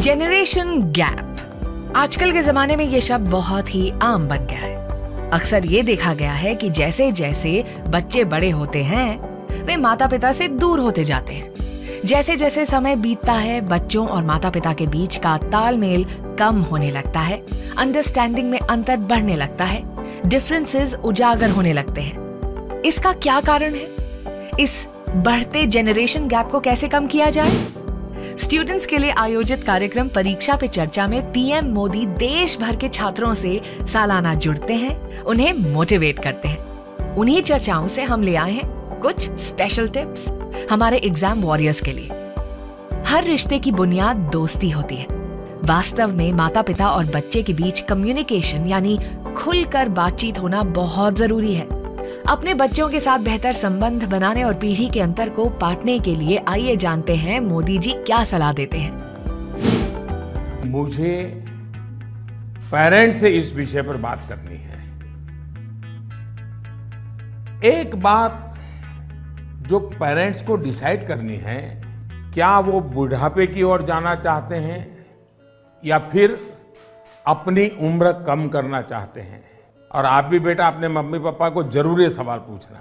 Generation gap. आजकल के जमाने में ये शब्द बहुत ही आम बन गया है। अक्सर ये देखा गया है कि जैसे जैसे बच्चे बड़े होते हैं वे माता पिता से दूर होते जाते हैं। जैसे जैसे समय बीतता है बच्चों और माता पिता के बीच का तालमेल कम होने लगता है, अंडरस्टैंडिंग में अंतर बढ़ने लगता है, डिफरेंसेस उजागर होने लगते हैं। इसका क्या कारण है? इस बढ़ते जेनरेशन गैप को कैसे कम किया जाए? स्टूडेंट्स के लिए आयोजित कार्यक्रम परीक्षा पे चर्चा में पीएम मोदी देश भर के छात्रों से सालाना जुड़ते हैं, उन्हें मोटिवेट करते हैं। उन्हीं चर्चाओं से हम ले आए हैं कुछ स्पेशल टिप्स हमारे एग्जाम वॉरियर्स के लिए। हर रिश्ते की बुनियाद दोस्ती होती है। वास्तव में माता पिता और बच्चे के बीच कम्युनिकेशन यानी खुलकर बातचीत होना बहुत जरूरी है। अपने बच्चों के साथ बेहतर संबंध बनाने और पीढ़ी के अंतर को पाटने के लिए आइए जानते हैं मोदी जी क्या सलाह देते हैं। मुझे पेरेंट्स से इस विषय पर बात करनी है। एक बात जो पेरेंट्स को डिसाइड करनी है, क्या वो बुढ़ापे की ओर जाना चाहते हैं या फिर अपनी उम्र कम करना चाहते हैं। और आप भी बेटा अपने मम्मी पापा को जरूर ये सवाल पूछना।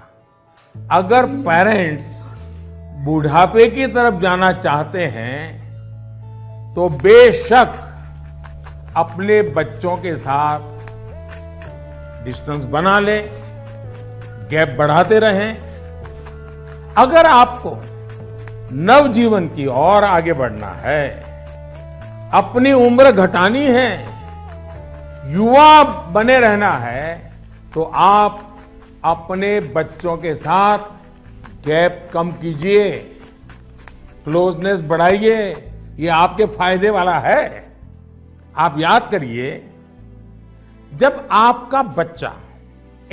अगर पेरेंट्स बुढ़ापे की तरफ जाना चाहते हैं तो बेशक अपने बच्चों के साथ डिस्टेंस बना ले, गैप बढ़ाते रहें। अगर आपको नवजीवन की ओर आगे बढ़ना है, अपनी उम्र घटानी है, युवा बने रहना है, तो आप अपने बच्चों के साथ गैप कम कीजिए, क्लोजनेस बढ़ाइए। ये आपके फायदे वाला है। आप याद करिए, जब आपका बच्चा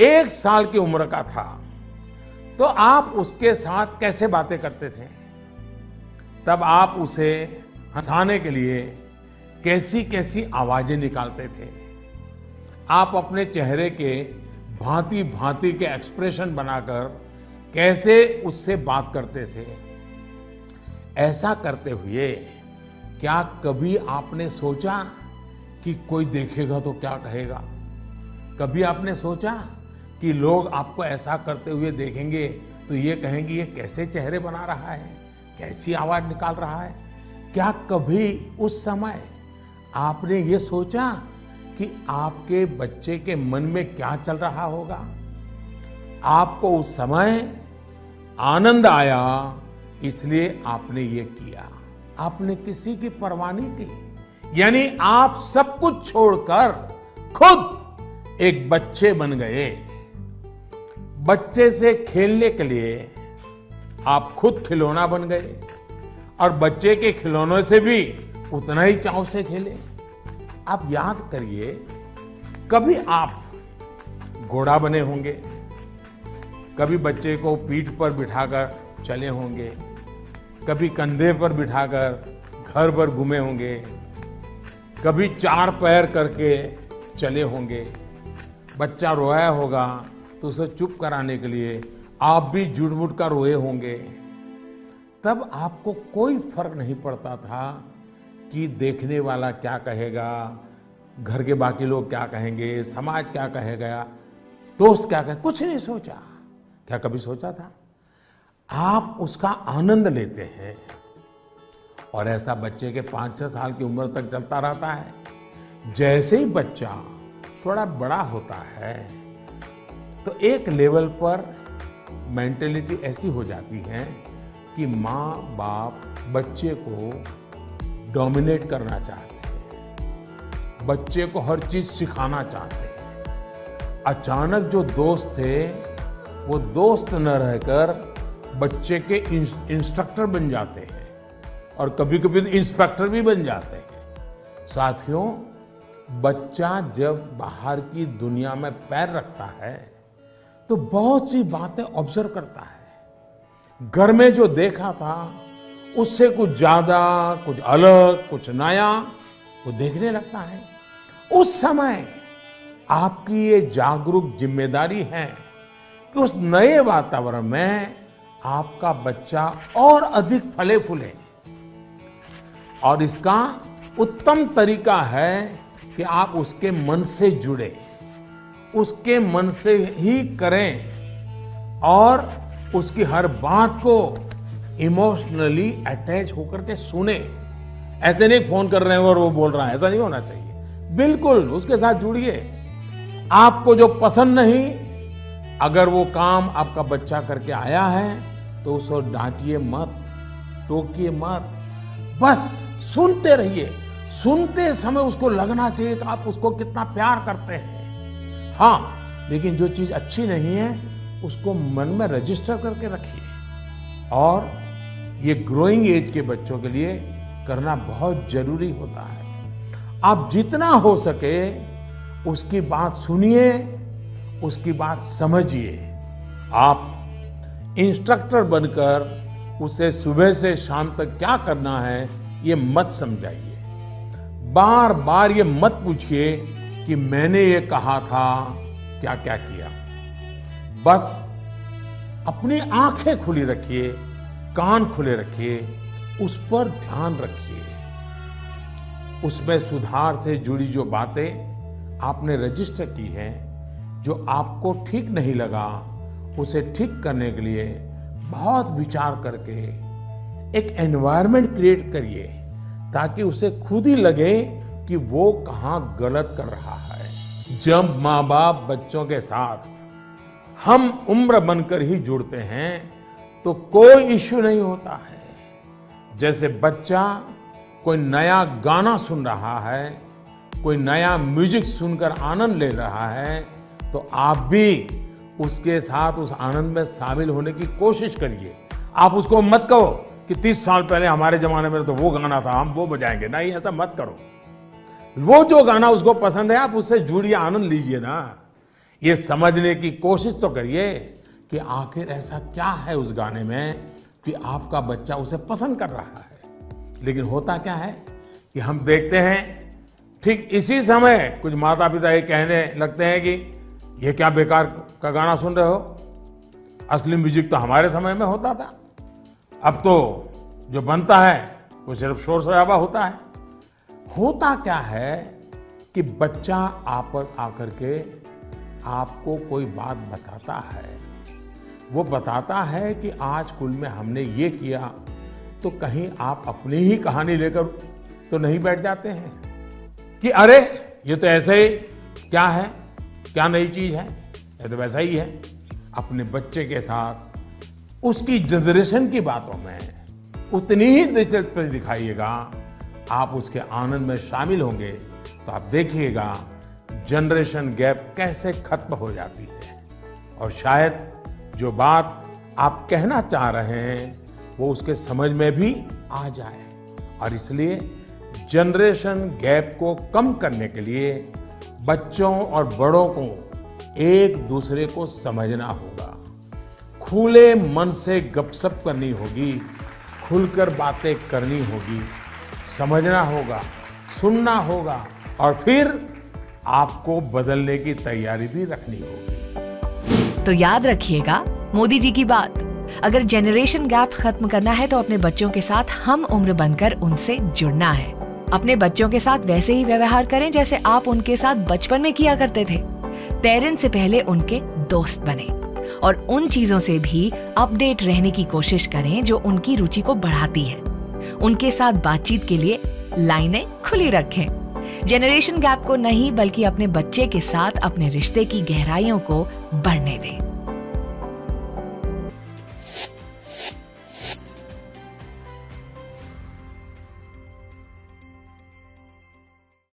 1 साल की उम्र का था तो आप उसके साथ कैसे बातें करते थे? तब आप उसे हंसाने के लिए कैसी कैसी आवाजें निकालते थे। आप अपने चेहरे के भांति भांति के एक्सप्रेशन बनाकर कैसे उससे बात करते थे। ऐसा करते हुए क्या कभी आपने सोचा कि कोई देखेगा तो क्या कहेगा? कभी आपने सोचा कि लोग आपको ऐसा करते हुए देखेंगे तो ये कहेंगे ये कैसे चेहरे बना रहा है, कैसी आवाज निकाल रहा है? क्या कभी उस समय आपने ये सोचा कि आपके बच्चे के मन में क्या चल रहा होगा? आपको उस समय आनंद आया, इसलिए आपने ये किया। आपने किसी की परवाह नहीं की। यानी आप सब कुछ छोड़कर खुद एक बच्चे बन गए। बच्चे से खेलने के लिए आप खुद खिलौना बन गए और बच्चे के खिलौनों से भी उतना ही चाव से खेले। आप याद करिए, कभी आप घोड़ा बने होंगे, कभी बच्चे को पीठ पर बिठाकर चले होंगे, कभी कंधे पर बिठाकर घर भर घूमे होंगे, कभी 4 पैर करके चले होंगे। बच्चा रोया होगा तो उसे चुप कराने के लिए आप भी जुट-मुट कर रोए होंगे। तब आपको कोई फर्क नहीं पड़ता था कि देखने वाला क्या कहेगा, घर के बाकी लोग क्या कहेंगे, समाज क्या कहेगा, दोस्त क्या कहेगा, कुछ नहीं सोचा। क्या कभी सोचा था? आप उसका आनंद लेते हैं और ऐसा बच्चे के 5-6 साल की उम्र तक चलता रहता है। जैसे ही बच्चा थोड़ा बड़ा होता है तो एक लेवल पर मेंटेलिटी ऐसी हो जाती है कि माँ बाप बच्चे को डोमिनेट करना चाहते हैं, बच्चे को हर चीज सिखाना चाहते हैं। अचानक जो दोस्त थे वो दोस्त न रहकर बच्चे के इंस्ट्रक्टर बन जाते हैं और कभी कभी तो इंस्पेक्टर भी बन जाते हैं। साथियों, बच्चा जब बाहर की दुनिया में पैर रखता है तो बहुत सी बातें ऑब्जर्व करता है। घर में जो देखा था उससे कुछ ज्यादा, कुछ अलग, कुछ नया वो देखने लगता है। उस समय आपकी ये जागरूक जिम्मेदारी है कि उस नए वातावरण में आपका बच्चा और अधिक फले फूले और इसका उत्तम तरीका है कि आप उसके मन से जुड़े, उसके मन से ही करें और उसकी हर बात को इमोशनली अटैच होकर के सुने। ऐसे नहीं फोन कर रहे हैं और वो बोल रहा है, ऐसा नहीं होना चाहिए। बिल्कुल उसके साथ जुड़िए। आपको जो पसंद नहीं, अगर वो काम आपका बच्चा करके आया है तो उसको डांटिए मत, टोकिए मत, बस सुनते रहिए। सुनते समय उसको लगना चाहिए कि आप उसको कितना प्यार करते हैं। हाँ, लेकिन जो चीज अच्छी नहीं है उसको मन में रजिस्टर करके रखिए। और ये ग्रोइंग एज के बच्चों के लिए करना बहुत जरूरी होता है। आप जितना हो सके उसकी बात सुनिए, उसकी बात समझिए। आप इंस्ट्रक्टर बनकर उसे सुबह से शाम तक क्या करना है ये मत समझाइए। बार बार ये मत पूछिए कि मैंने ये कहा था, क्या क्या किया। बस अपनी आंखें खुली रखिए, कान खुले रखिए, उस पर ध्यान रखिए। उसमें सुधार से जुड़ी जो बातें आपने रजिस्टर की हैं, जो आपको ठीक नहीं लगा, उसे ठीक करने के लिए बहुत विचार करके एक एनवायरनमेंट क्रिएट करिए ताकि उसे खुद ही लगे कि वो कहाँ गलत कर रहा है। जब माँ बाप बच्चों के साथ हम उम्र बनकर ही जुड़ते हैं तो कोई इश्यू नहीं होता है। जैसे बच्चा कोई नया गाना सुन रहा है, कोई नया म्यूजिक सुनकर आनंद ले रहा है, तो आप भी उसके साथ उस आनंद में शामिल होने की कोशिश करिए। आप उसको मत कहो कि 30 साल पहले हमारे जमाने में तो वो गाना था, हम वो बजाएंगे। नहीं, ऐसा मत करो। वो जो गाना उसको पसंद है आप उससे जुड़िए, आनंद लीजिए ना। ये समझने की कोशिश तो करिए कि आखिर ऐसा क्या है उस गाने में कि आपका बच्चा उसे पसंद कर रहा है। लेकिन होता क्या है कि हम देखते हैं ठीक इसी समय कुछ माता पिता ये कहने लगते हैं कि ये क्या बेकार का गाना सुन रहे हो, असली म्यूजिक तो हमारे समय में होता था। अब तो जो बनता है वो सिर्फ शोर शराबा होता है। होता क्या है कि बच्चा आप पर आकर के आपको कोई बात बताता है। वो बताता है कि आज स्कूल में हमने ये किया, तो कहीं आप अपनी ही कहानी लेकर तो नहीं बैठ जाते हैं कि अरे ये तो ऐसे ही, क्या है, क्या नई चीज है, ये तो वैसा ही है। अपने बच्चे के साथ उसकी जनरेशन की बातों में उतनी ही दिलचस्पी दिखाइएगा। आप उसके आनंद में शामिल होंगे तो आप देखिएगा जनरेशन गैप कैसे खत्म हो जाती है। और शायद जो बात आप कहना चाह रहे हैं वो उसके समझ में भी आ जाए। और इसलिए जनरेशन गैप को कम करने के लिए बच्चों और बड़ों को एक दूसरे को समझना होगा, खुले मन से गपशप करनी होगी, खुलकर बातें करनी होगी, समझना होगा, सुनना होगा और फिर आपको बदलने की तैयारी भी रखनी होगी। तो याद रखिएगा मोदी जी की बात, अगर जनरेशन गैप खत्म करना है तो अपने बच्चों के साथ हम उम्र बनकर उनसे जुड़ना है। अपने बच्चों के साथ वैसे ही व्यवहार करें जैसे आप उनके साथ बचपन में किया करते थे। पेरेंट्स से पहले उनके दोस्त बने और उन चीजों से भी अपडेट रहने की कोशिश करें जो उनकी रुचि को बढ़ाती है। उनके साथ बातचीत के लिए लाइनें खुली रखें। जनरेशन गैप को नहीं बल्कि अपने बच्चे के साथ अपने रिश्ते की गहराइयों को बढ़ने दें।